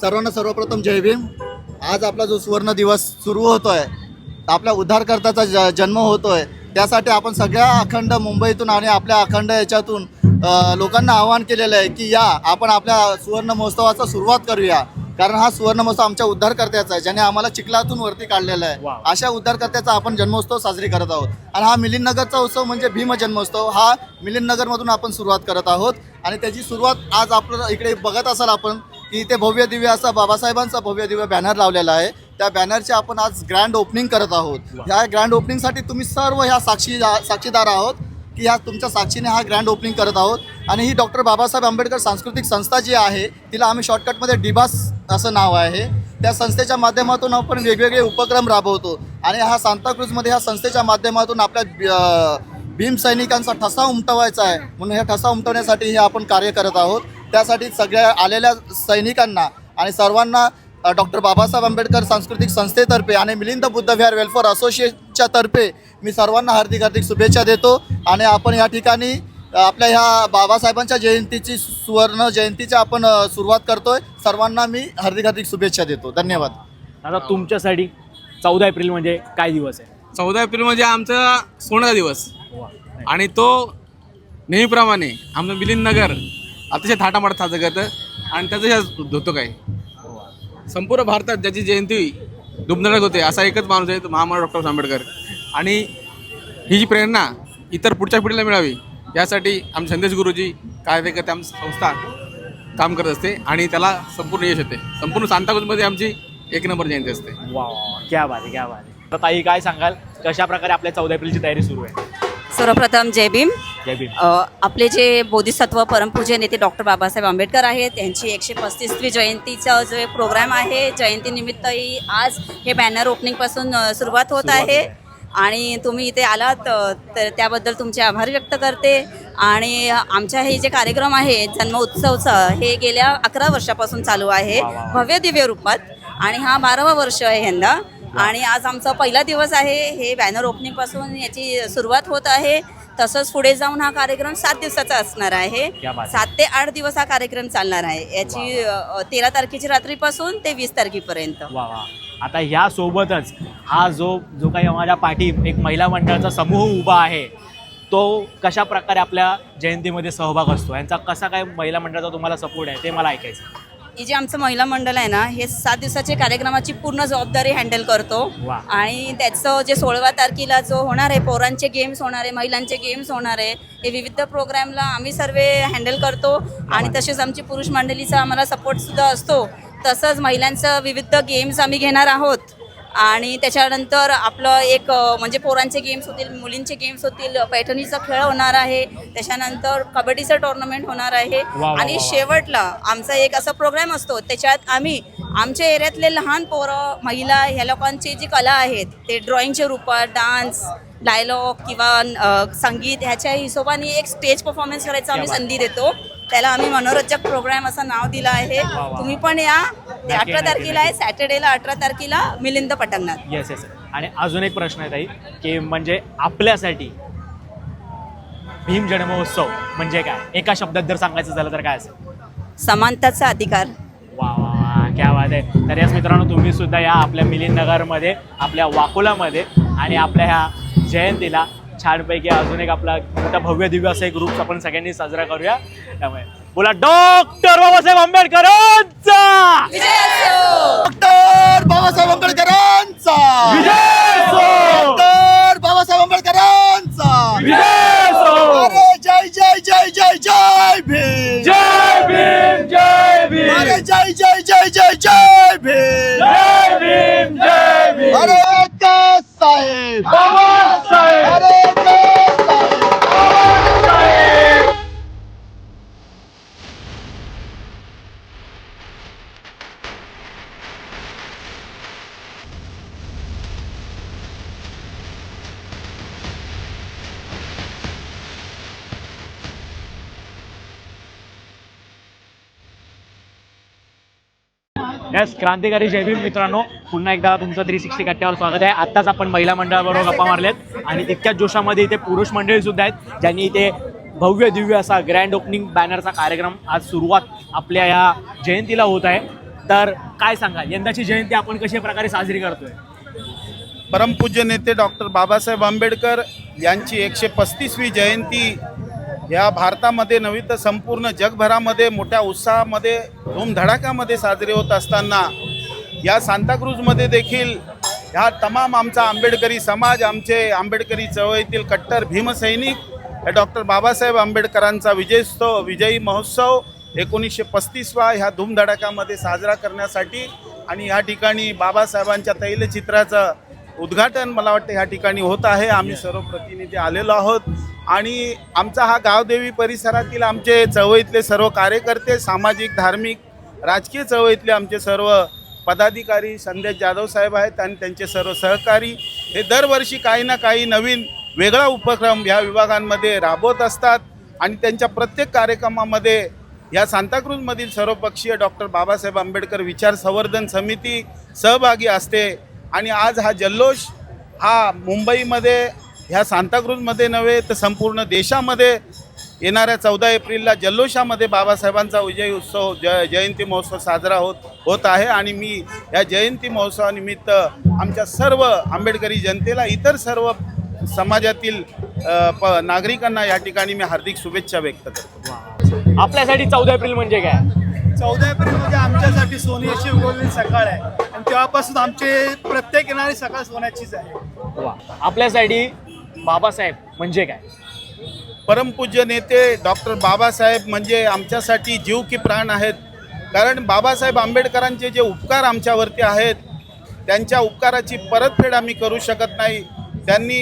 सर्वांना सर्वप्रथम जय भीम. आज आपला जो सुवर्ण दिवस सुरू होतोय, आपल्या उद्धारकर्त्याचा जन्म होतोय, त्यासाठी आपण सगळ्या अखंड मुंबईतून आणि आपल्या अखंड याच्यातून लोकांना आवाहन केलेलं आहे की या आपण आपल्या सुवर्ण महोत्सवाचा सुरुवात करूया. कारण हा सुवर्ण महोत्सव आमच्या उद्धारकर्त्याचा आहे, ज्याने आम्हाला चिखलातून वरती काढलेला आहे. अशा उद्धारकर्त्याचा आपण जन्मोत्सव साजरी करत आहोत. आणि हा मिलिंद नगरचा उत्सव म्हणजे भीम जन्मोत्सव हा मिलिंद नगरमधून आपण सुरुवात करत आहोत. आणि त्याची सुरुवात आज आपलं इकडे बघत असाल आपण की इथे भव्य दिव्य असा बाबासाहेबांचा भव्य दिव्य बॅनर लावलेला आहे. त्या बॅनरचे आपण आज ग्रँड ओपनिंग करत आहोत. ह्या ग्रँड ओपनिंगसाठी तुम्ही सर्व ह्या साक्षीदार आहोत की ह्या तुमच्या साक्षीने हा ग्रँड ओपनिंग करत आहोत. आणि ही डॉक्टर बाबासाहेब आंबेडकर सांस्कृतिक संस्था जी आहे, तिला आम्ही शॉर्टकटमध्ये डिबास असं नाव आहे. त्या संस्थेच्या माध्यमातून आपण वेगवेगळे उपक्रम राबवतो. आणि हा सांताक्रूजमध्ये ह्या संस्थेच्या माध्यमातून आपल्या भीम सैनिकांचा ठसा उमटवायचा आहे, म्हणून ह्या ठसा उमटवण्यासाठी हे आपण कार्य करत आहोत. त्यासाठी सगळ्या आलेल्या सैनिकांना आणि सर्वांना डॉक्टर बाबासाहेब आंबेडकर सांस्कृतिक संस्थेतर्फे आणि मिलिंद बुद्ध विहार वेलफेअर असोसिएशनच्या तर्फे मी सर्वांना हार्दिक शुभेच्छा देतो. आणि आपण या ठिकाणी आपल्या ह्या बाबासाहेबांच्या जयंतीची सुवर्ण जयंतीची आपण सुरुवात करतोय. सर्वांना मी हार्दिक शुभेच्छा देतो. धन्यवाद. आता तुमच्यासाठी 14 एप्रिल म्हणजे काय दिवस आहे? 14 एप्रिल म्हणजे आमचा सोनेचा दिवस आणि तो नेहमीप्रमाणे आमचं मिलिंद नगर अतिशय थाटामाटात साजरं करतं. आणि त्याचं होतो काय संपूर्ण भारतात ज्याची जयंती धुमधडाक होते असा एकच माणूस आहे, तो महामानव डॉक्टर आंबेडकर. आणि ही जी प्रेरणा इतर पुढच्या पिढीला मिळावी यासाठी आमचे संदेश गुरुजी कार्यकर्ते आमची संस्था काम करत असते आणि त्याला संपूर्ण यश येते. संपूर्ण सांताक्रूजमध्ये आमची 1 नंबर जयंती असते. वा, क्या बात आहे, क्या बात आहे. तर ताई काय सांगाल, कशा प्रकारे आपल्या 14 एप्रिलची तयारी सुरू आहे? सर्वप्रथम जय भीम. जय भीम. आपले जे बोधिसत्व परमपूज्य नेते डॉक्टर बाबासाहेब आंबेडकर आहेत, त्यांची 135वी जयंतीचा जो प्रोग्राम आहे, जयंतीनिमित्तही आज हे बॅनर ओपनिंगपासून सुरुवात होत आहे. आणि तुम्ही इथे आलात तर त्याबद्दल तुमचे आभार व्यक्त करते. आणि आमच्या हे जे कार्यक्रम आहे जन्म उत्सवचं, हे गेल्या 11 वर्षापासून चालू आहे भव्य दिव्य रूपात. आणि हा 12वा वर्ष आहे यंदा. आणि आज आमचा पहिला दिवस आहे. हे बॅनर ओपनिंगपासून याची सुरुवात होत आहे. तसंच पुढे जाऊन हा कार्यक्रम 7 दिवसाचा असणार आहे. 7 ते 8 दिवस हा कार्यक्रम चालणार आहे. याची 13 तारखेची रात्रीपासून ते 20 तारखेपर्यंत. वा वा. आता ह्या सोबतच हा जो काही माझ्या पाठी एक महिला मंडळाचा समूह उभा आहे, तो कशा प्रकारे आपल्या जयंतीमध्ये सहभाग असतो, यांचा कसा काय महिला मंडळाचा तुम्हाला सपोर्ट आहे ते मला ऐकायचं. हे जे आमचं महिला मंडळ आहे ना, हे 7 दिवसाच्या कार्यक्रमाची पूर्ण जबाबदारी हँडल करतो. आणि त्याचं जे 16व्या तारखेला जो होणार आहे, पोरांचे गेम्स होणार आहे, महिलांचे गेम्स होणार आहे, हे विविध प्रोग्रामला आम्ही सर्व हँडल करतो. आणि तसेच आमची पुरुष मंडळीचा आम्हाला सपोर्टसुद्धा असतो. तसंच महिलांचं विविध गेम्स आम्ही घेणार आहोत. आणि त्याच्यानंतर आपलं एक म्हणजे पोरांचे गेम्स होतील, मुलींचे गेम्स होतील, पैठणीचा खेळ होणार आहे, त्याच्यानंतर कबड्डीचं टुर्नामेंट होणार आहे. आणि शेवटला आमचा एक असा प्रोग्राम असतो, त्याच्यात आम्ही आमच्या एरियातले लहान पोरं, महिला ह्या लोकांची जी कला आहेत, ते ड्रॉइंगच्या रूपात डान्स, डायलॉग किंवा संगीत ह्याच्या हिशोबाने एक स्टेज परफॉर्मन्स करायचा आम्ही संधी देतो. त्याला आम्ही मनोरंजक प्रोग्राम असं नाव दिलं आहे. तुम्ही पण या. ते 18 तारखेला आहे, सॅटर्डेला 18 तारखेला मिलिंद पटांगणात. Yes yes. आणि अजून एक प्रश्न आहे ताई, की म्हणजे आपल्यासाठी भीम जन्मोत्सव म्हणजे काय, एका शब्दात जर सांगायचं झालं तर काय असेल? समानताचा अधिकार. वा वा वा, क्या बात आहे. तर याच मित्रांनो, तुम्ही सुद्धा या आपल्या मिलिंद नगरमध्ये, आपल्या वाकोलामध्ये आणि आपल्या ह्या जयंतीला छानपैकी अजून एक आपला मोठा भव्य दिव्य असा एक ग्रुप आपण सगळ्यांनी साजरा करूया. त्यामुळे बोला डॉक्टर बाबासाहेब आंबेडकरांचा, डॉक्टर बाबासाहेब आंबेडकरांचा, डॉक्टर बाबासाहेब आंबेडकरांचा. अरे जय जय जय जय जय भीम, जय भीम, जय भीम. अरे जय जय जय जय जय भीम, जय भीम, जय भीम. अरे साहेब, बाबासाहेब, अरे साहेब. यस, क्रांतिकारी जय भीम मित्रांनो, पुन्हा एकदा तुमचं 360 कट्ट्यावर स्वागत आहे. आत्ताच आपण महिला मंडळाबरोबर गप्पा मारल्यात आणि तितक्याच जोशामध्ये इथे पुरुष मंडळी सुद्धा आहेत, ज्यांनी इथे भव्य दिव्य असा ग्रँड ओपनिंग बॅनरचा कार्यक्रम आज सुरुवात आपल्या ह्या जयंतीला होत आहे. तर काय सांगाल, यंदाची जयंती आपण कशा प्रकारे साजरी करतोय? परमपूज्य नेते डॉक्टर बाबासाहेब आंबेडकर यांची 135वी जयंती या भारतामध्ये नव्हे तर संपूर्ण जगभरामध्ये मोठ्या उत्साहामध्ये धूमधडाक्यामध्ये साजरी होत असताना या सांताक्रूजमध्ये देखील ह्या तमाम आमचा आंबेडकरी समाज, आमचे आंबेडकरी चळवळीतील कट्टर भीमसैनिक डॉक्टर बाबासाहेब आंबेडकरांचा विजयी महोत्सव 1935वा ह्या धूमधडाक्यामध्ये साजरा करण्यासाठी आणि ह्या ठिकाणी बाबासाहेबांच्या तैलचित्राचं उद्घाटन मला वाटतं ह्या ठिकाणी होत आहे. आम्ही सर्व प्रतिनिधी आलेलो आहोत आणि आमचा हा गावदेवी परिसरातील आमचे चळवळीतले सर्व कार्यकर्ते, सामाजिक, धार्मिक, राजकीय चळवळीतले आमचे सर्व पदाधिकारी संदेश जाधव साहेब आहेत आणि त्यांचे सर्व सहकारी हे दरवर्षी काही ना काही नवीन वेगळा उपक्रम या विभागांमध्ये राबवत असतात आणि त्यांच्या प्रत्येक कार्यक्रमामध्ये या सांताक्रूजमधील सर्वपक्षीय डॉक्टर बाबासाहेब आंबेडकर विचार संवर्धन समिती सहभागी असते. आणि आज हा जल्लोष हा मुंबईमध्ये ह्या सांताक्रूजमध्ये नव्हे तर संपूर्ण देशामध्ये येणाऱ्या 14 एप्रिलला जल्लोषामध्ये बाबासाहेबांचा विजय उत्सव जयंती महोत्सव साजरा होत आहे. आणि मी या जयंती महोत्सवानिमित्त आमच्या सर्व आंबेडकरी जनतेला, इतर सर्व समाजातील नागरिकांना या ठिकाणी मी हार्दिक शुभेच्छा व्यक्त करतो. आपल्यासाठी 14 एप्रिल म्हणजे काय? 14 एप्रिल म्हणजे आमच्यासाठी सोनी अशी उगवलेली सकाळ आहे आणि तेव्हापासून आमचे प्रत्येक येणारी सकाळ सोन्याचीच आहे. आपल्यासाठी बाबासाहेब म्हणजे काय? परमपूज्य नेते डॉक्टर बाबासाहेब म्हणजे आमच्यासाठी जीव की प्राण आहेत. कारण बाबासाहेब आंबेडकरांचे जे उपकार आमच्यावरती आहेत त्यांच्या उपकाराची परतफेड आम्ही करू शकत नाही. त्यांनी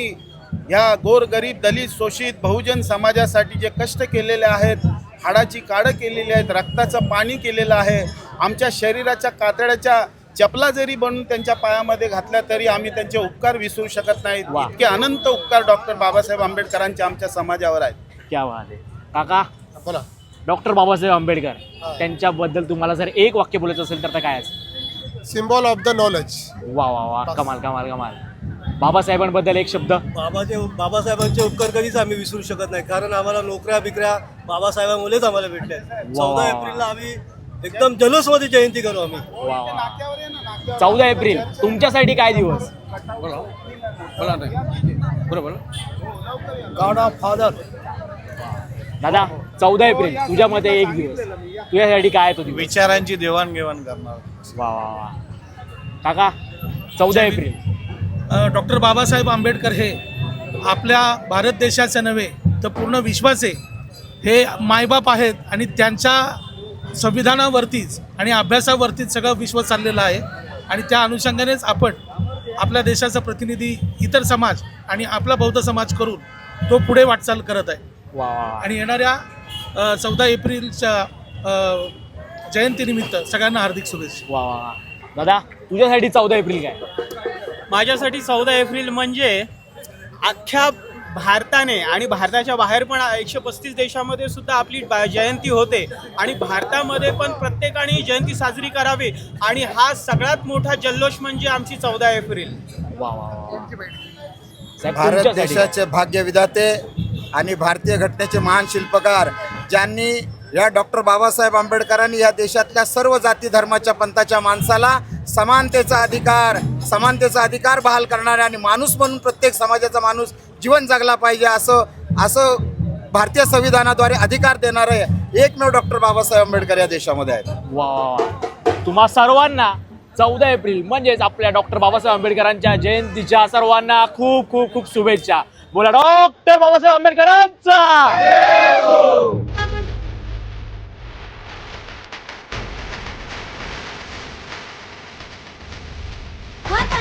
ह्या गोरगरीब, दलित, शोषित, बहुजन समाजासाठी जे कष्ट केलेले आहेत, हाडाची काढं केलेली आहेत, रक्ताचं पाणी केलेलं आहे, आमच्या शरीराच्या कातड्याच्या चपला जरी बनवून त्यांच्या पायामध्ये घातल्या तरी आम्ही त्यांचे उपकार विसरू शकत नाहीत. इतके अनंत उपकार डॉक्टर बाबासाहेब आंबेडकरांचे आमच्या समाजावर आहेत. क्या बात आहे. काका, डॉक्टर बाबासाहेब आंबेडकर त्यांच्याबद्दल तुम्हाला जर एक वाक्य बोलायचं असेल तर काय असेल? Symbol of the knowledge. वा वा वा, कमाल कमाल कमाल. बाबासाहेबांबद्दल एक शब्द. बाबासाहेबांचे उपकार कधीच आम्ही विसरू शकत नाही, कारण आम्हाला नोकऱ्या बिकऱ्या बाबासाहेबांमुळेच आम्हाला भेटल्या. 14 एप्रिलला आम्ही एकदम जल्लोषमध्ये जयंती करू आम्ही. वा वा. 14 एप्रिल तुमच्यासाठी काय दिवस? God of father. दादा, 14 एप्रिल तुझ्या मध्ये एक दिवस, तुझ्यासाठी काय तो दिवस? विचारांची देवाणघेवाण करणार. वा वा वा. काका, 14 एप्रिल. डॉक्टर बाबासाहेब आंबेडकर हे आपल्या भारत देशाचे नव्हे तर पूर्ण विश्वाचे हे मायबाप आहेत आणि त्यांच्या संविधानावरतीच आणि अभ्यासावरतीच सगळं विश्व चाललेलं आहे. आणि त्या अनुषंगानेच आपण आपल्या देशाचा प्रतिनिधी, इतर समाज आणि आपला बौद्ध समाज करून तो पुढे वाटचाल करत आहे. वा वा. आणि येणाऱ्या 14 एप्रिलच्या जयंतीनिमित्त सगळ्यांना हार्दिक शुभेच्छा. वा वा. दादा, तुझ्यासाठी 14 एप्रिल काय? माझ्यासाठी 14 एप्रिल म्हणजे अख्ख्या भारताने आणि भारताच्या बाहेर पण 135 देशामध्ये सुद्धा आपली जयंती होते आणि भारतामध्ये पण प्रत्येकाने जयंती साजरी करावी आणि हा सगळ्यात मोठा जल्लोष म्हणजे आमची 14 एप्रिल. वा वा वा. साहेब, भारत तुमच्यासाठी काय? देशाचे भाग्यविधाते आणि भारतीय घटनेचे महान शिल्पकार ज्यांनी या डॉक्टर बाबासाहेब आंबेडकरांनी या देशातल्या सर्व जाती धर्माच्या पंथाच्या माणसाला समानतेचा अधिकार बहाल करणारे आणि माणूस म्हणून प्रत्येक समाजाचा माणूस जीवन जगला पाहिजे असं भारतीय संविधानाद्वारे अधिकार देणारे एकमेव डॉक्टर बाबासाहेब आंबेडकर या देशामध्ये आहेत. वा वा वा. तुम्हा सर्वांना 14 एप्रिल म्हणजेच आपल्या डॉक्टर बाबासाहेब आंबेडकरांच्या जयंतीच्या सर्वांना खूप खूप खूप शुभेच्छा. बोला डॉक्टर बाबासाहेब आंबेडकरांचा.